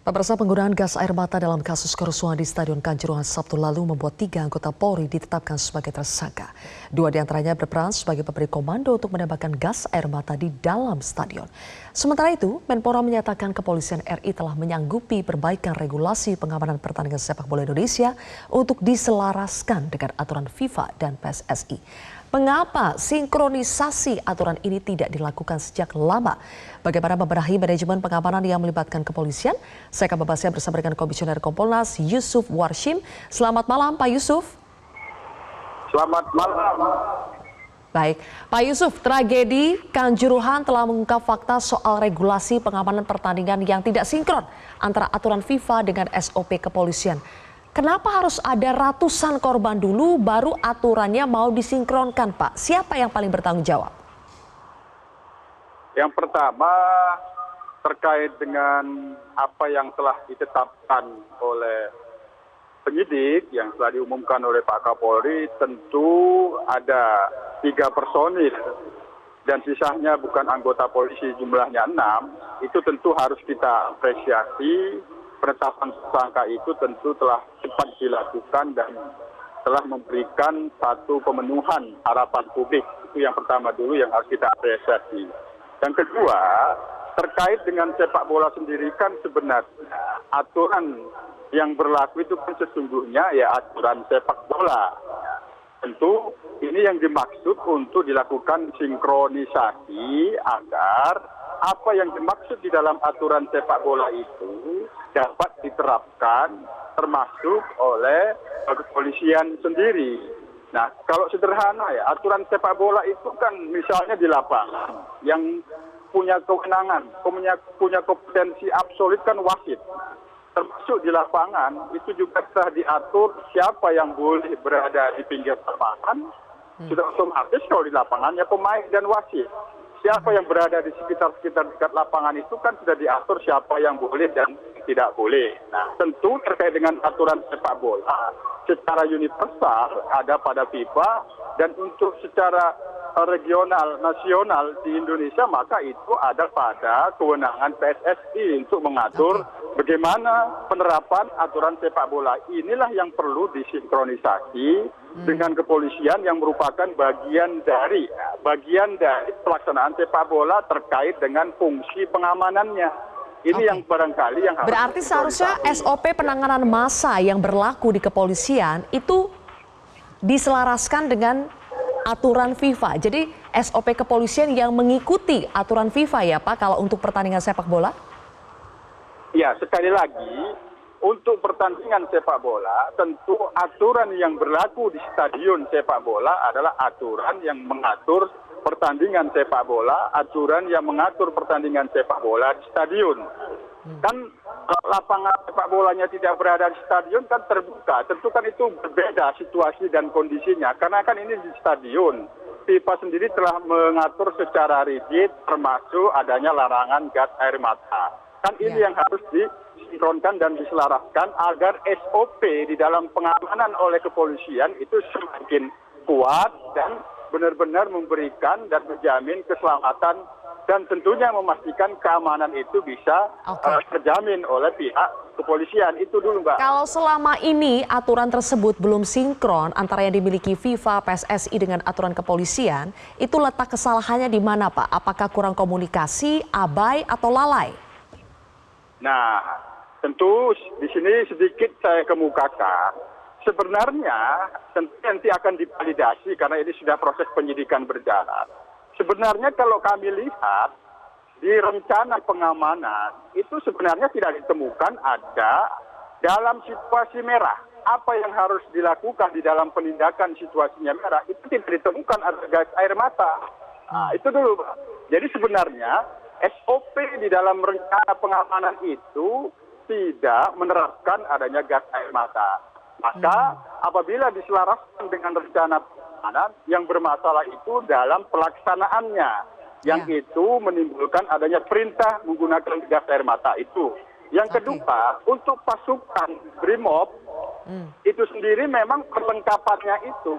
Pemirsa, penggunaan gas air mata dalam kasus kerusuhan di Stadion Kanjuruhan Sabtu lalu membuat 3 anggota Polri ditetapkan sebagai tersangka. 2 diantaranya berperan sebagai pemberi komando untuk menembakkan gas air mata di dalam stadion. Sementara itu, Menpora menyatakan kepolisian RI telah menyanggupi perbaikan regulasi pengamanan pertandingan sepak bola Indonesia untuk diselaraskan dengan aturan FIFA dan PSSI. Mengapa sinkronisasi aturan ini tidak dilakukan sejak lama? Bagaimana membenahi manajemen pengamanan yang melibatkan kepolisian? Saya akan membahasnya bersama dengan Komisioner Kompolnas Yusuf Warshim. Selamat malam, Pak Yusuf. Selamat malam. Baik, Pak Yusuf, tragedi Kanjuruhan telah mengungkap fakta soal regulasi pengamanan pertandingan yang tidak sinkron antara aturan FIFA dengan SOP kepolisian. Kenapa harus ada ratusan korban dulu baru aturannya mau disinkronkan, Pak? Siapa yang paling bertanggung jawab? Yang pertama terkait dengan apa yang telah ditetapkan oleh penyidik yang telah diumumkan oleh Pak Kapolri, tentu ada 3 personil dan sisanya bukan anggota polisi, jumlahnya 6. Itu tentu harus kita apresiasi. Penetapan tersangka itu tentu telah cepat dilakukan dan telah memberikan satu pemenuhan harapan publik. Itu yang pertama dulu yang harus kita apresiasi. Yang kedua, terkait dengan sepak bola sendiri kan sebenarnya aturan yang berlaku itu kan sesungguhnya ya aturan sepak bola. Tentu ini yang dimaksud untuk dilakukan sinkronisasi agar apa yang dimaksud di dalam aturan sepak bola itu dapat diterapkan termasuk oleh kepolisian sendiri. Nah, kalau sederhana ya, aturan sepak bola itu kan misalnya di lapangan yang punya kewenangan, punya kompetensi absolut kan wasit. Termasuk di lapangan itu juga telah diatur siapa yang boleh berada di pinggir lapangan. Sudah otomatis kalau di lapangannya pemain dan wasit. Siapa yang berada di sekitar dekat lapangan itu kan sudah diatur siapa yang boleh dan tidak boleh. Nah, tentu terkait dengan aturan sepak bola secara universal ada pada FIFA dan untuk secara regional, nasional di Indonesia maka itu ada pada kewenangan PSSI untuk mengatur bagaimana penerapan aturan sepak bola. Inilah yang perlu disinkronisasi dengan kepolisian yang merupakan bagian dari pelaksanaan sepak bola terkait dengan fungsi pengamanannya. Ini yang barangkali yang harus. Berarti seharusnya SOP penanganan massa yang berlaku di kepolisian itu diselaraskan dengan aturan FIFA. Jadi SOP kepolisian yang mengikuti aturan FIFA ya Pak kalau untuk pertandingan sepak bola? Ya, sekali lagi untuk pertandingan sepak bola tentu aturan yang berlaku di stadion sepak bola adalah aturan yang mengatur pertandingan sepak bola, aturan yang mengatur pertandingan sepak bola di stadion. Kan lapangan sepak bolanya tidak berada di stadion kan terbuka. Tentu kan itu berbeda situasi dan kondisinya. Karena kan ini di stadion. FIFA sendiri telah mengatur secara rigid termasuk adanya larangan gas air mata. Kan ini yang harus disinkronkan dan diselaraskan agar SOP di dalam pengamanan oleh kepolisian itu semakin kuat dan benar-benar memberikan dan menjamin keselamatan dan tentunya memastikan keamanan itu bisa terjamin oleh pihak kepolisian. Itu dulu, Mbak. Kalau selama ini aturan tersebut belum sinkron antara yang dimiliki FIFA, PSSI dengan aturan kepolisian, itu letak kesalahannya di mana, Pak? Apakah kurang komunikasi, abai, atau lalai? Nah, tentu di sini sedikit saya kemukakan. Sebenarnya nanti akan divalidasi karena ini sudah proses penyidikan berjalan. Sebenarnya kalau kami lihat di rencana pengamanan itu sebenarnya tidak ditemukan ada dalam situasi merah. Apa yang harus dilakukan di dalam penindakan situasinya merah itu tidak ditemukan ada gas air mata. Nah, itu dulu. Jadi sebenarnya SOP di dalam rencana pengamanan itu tidak menerapkan adanya gas air mata. Maka apabila diselaraskan dengan rencana pengamanan yang bermasalah itu dalam pelaksanaannya, yang itu menimbulkan adanya perintah menggunakan gas air mata itu. Yang kedua, untuk pasukan BRIMOB itu sendiri memang perlengkapannya itu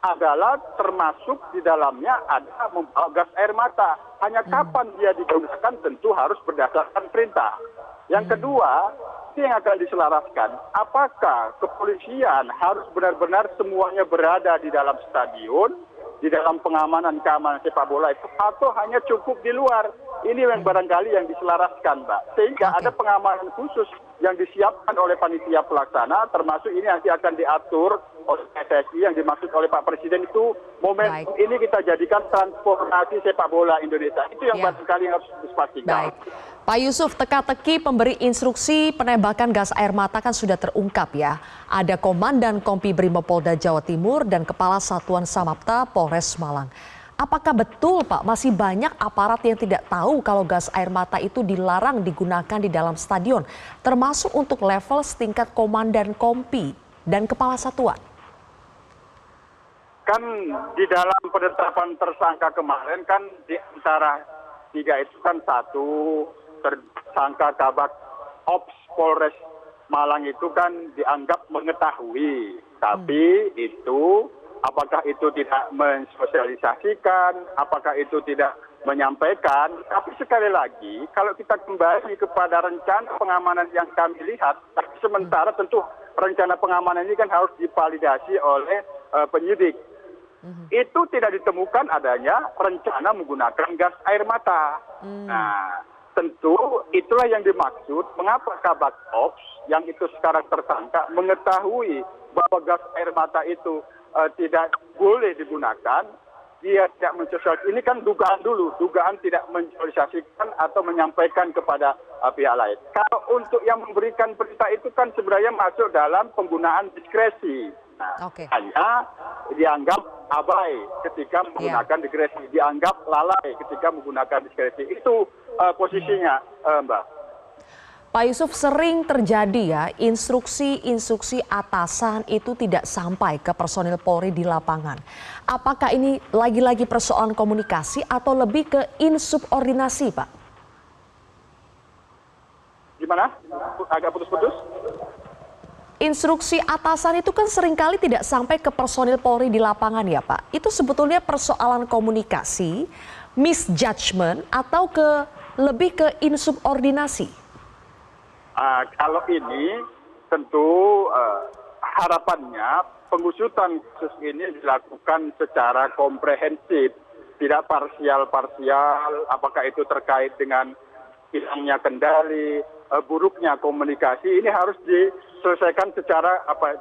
adalah termasuk di dalamnya ada membawa gas air mata. Hanya kapan dia digunakan tentu harus berdasarkan perintah. Yang kedua, ini yang akan diselaraskan, apakah kepolisian harus benar-benar semuanya berada di dalam stadion, di dalam keamanan sepak bola itu, atau hanya cukup di luar? Ini yang barangkali yang diselaraskan, Mbak. Sehingga ada pengamanan khusus yang disiapkan oleh panitia pelaksana, termasuk ini nanti akan diatur oleh PSSI yang dimaksud oleh Pak Presiden itu momentum ini kita jadikan transformasi sepak bola Indonesia. Itu yang barangkali harus dipastikan. Baik. Pak Yusuf, teka-teki pemberi instruksi penembakan gas air mata kan sudah terungkap ya. Ada Komandan Kompi Brimopolda Jawa Timur dan Kepala Satuan Samapta Polres Malang. Apakah betul Pak masih banyak aparat yang tidak tahu kalau gas air mata itu dilarang digunakan di dalam stadion, termasuk untuk level setingkat Komandan Kompi dan Kepala Satuan? Kan di dalam penetapan tersangka kemarin kan di antara tiga itu kan satu tersangka Kabak Ops Polres Malang itu kan dianggap mengetahui, tapi itu apakah itu tidak mensosialisasikan, apakah itu tidak menyampaikan. Tapi sekali lagi, kalau kita kembali kepada rencana pengamanan yang kami lihat, tapi sementara tentu rencana pengamanan ini kan harus divalidasi oleh penyidik. Itu tidak ditemukan adanya rencana menggunakan gas air mata. Nah, tentu itulah yang dimaksud mengapa Kabak Ops yang itu sekarang tersangka mengetahui bahwa gas air mata itu tidak boleh digunakan, dia tidak mensosialisasikan. Ini kan dugaan dulu, dugaan tidak mensosialisasikan atau menyampaikan kepada pihak lain. Kalau untuk yang memberikan perintah itu kan sebenarnya masuk dalam penggunaan diskresi. Nah, hanya dianggap abai ketika menggunakan diskresi, dianggap lalai ketika menggunakan diskresi. Itu posisinya, Mbak. Pak Yusuf, sering terjadi ya instruksi atasan itu tidak sampai ke personil Polri di lapangan. Apakah ini lagi-lagi persoalan komunikasi atau lebih ke insubordinasi, Pak? Gimana? Agak putus-putus? Instruksi atasan itu kan seringkali tidak sampai ke personil Polri di lapangan ya Pak. Itu sebetulnya persoalan komunikasi, misjudgment atau lebih ke insubordinasi? Kalau ini tentu harapannya pengusutan kasus ini dilakukan secara komprehensif, tidak parsial-parsial, apakah itu terkait dengan hilangnya kendali, buruknya komunikasi, ini harus diselesaikan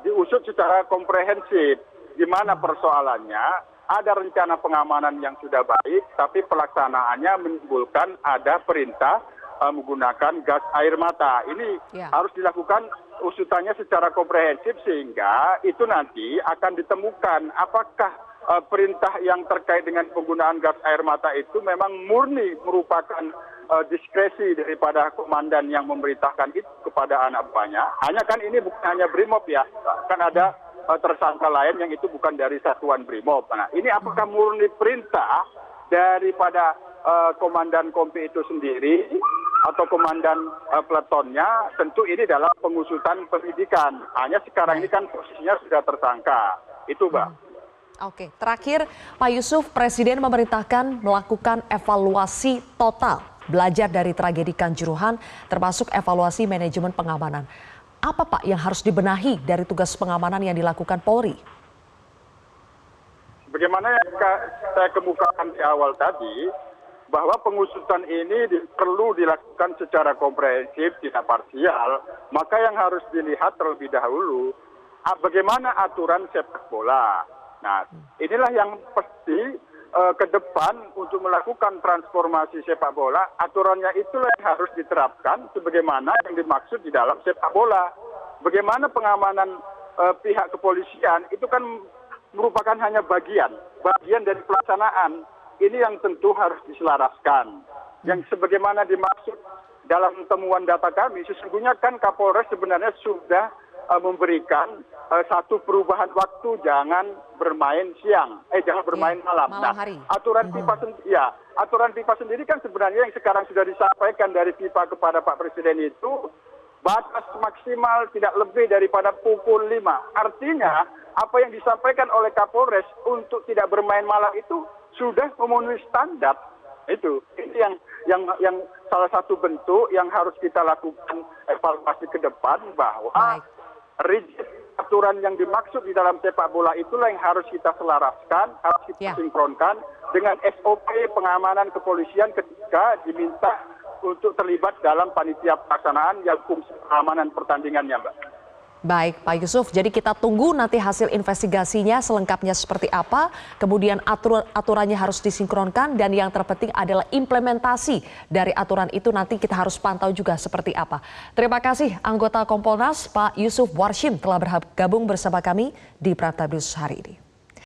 diusut secara komprehensif. Di mana persoalannya, ada rencana pengamanan yang sudah baik, tapi pelaksanaannya menimbulkan ada perintah menggunakan gas air mata. Ini harus dilakukan usutannya secara komprehensif sehingga itu nanti akan ditemukan apakah perintah yang terkait dengan penggunaan gas air mata itu memang murni merupakan diskresi daripada komandan yang memerintahkan itu kepada anak buahnya. Hanya kan ini bukan hanya Brimob ya, kan ada tersangka lain yang itu bukan dari satuan Brimob. Nah, ini apakah murni perintah daripada komandan Kompi itu sendiri atau komandan peletonnya? Tentu ini dalam pengusutan penyidikan. Hanya sekarang ini kan posisinya sudah tersangka. Itu, Mbak. Oke, terakhir Pak Yusuf, Presiden memerintahkan melakukan evaluasi total belajar dari tragedi Kanjuruhan, termasuk evaluasi manajemen pengamanan. Apa Pak yang harus dibenahi dari tugas pengamanan yang dilakukan Polri? Bagaimana yang saya kemukakan di awal tadi, bahwa pengusutan ini perlu dilakukan secara komprehensif, tidak parsial, maka yang harus dilihat terlebih dahulu, bagaimana aturan sepak bola. Nah, inilah yang pasti ke depan untuk melakukan transformasi sepak bola, aturannya itulah yang harus diterapkan sebagaimana yang dimaksud di dalam sepak bola. Bagaimana pengamanan pihak kepolisian itu kan merupakan hanya bagian dari pelaksanaan. Ini yang tentu harus diselaraskan. Yang sebagaimana dimaksud dalam temuan data kami, sesungguhnya kan Kapolres sebenarnya sudah memberikan satu perubahan waktu, jangan bermain siang, jangan bermain malam. Hari. Aturan FIFA sendiri kan sebenarnya yang sekarang sudah disampaikan dari FIFA kepada Pak Presiden itu batas maksimal tidak lebih daripada pukul 5. Artinya apa yang disampaikan oleh Kapolres untuk tidak bermain malam itu sudah memenuhi standar. Itu yang yang salah satu bentuk yang harus kita lakukan evaluasi ke depan bahwa rigid aturan yang dimaksud di dalam sepak bola itulah yang harus kita selaraskan, harus kita sinkronkan dengan SOP pengamanan kepolisian ketika diminta untuk terlibat dalam panitia pelaksanaan yang fungsi pengamanan pertandingannya, Mbak. Baik, Pak Yusuf. Jadi kita tunggu nanti hasil investigasinya selengkapnya seperti apa. Kemudian aturannya harus disinkronkan dan yang terpenting adalah implementasi dari aturan itu nanti kita harus pantau juga seperti apa. Terima kasih anggota Kompolnas Pak Yusuf Warshim telah bergabung bersama kami di Prime Time News hari ini.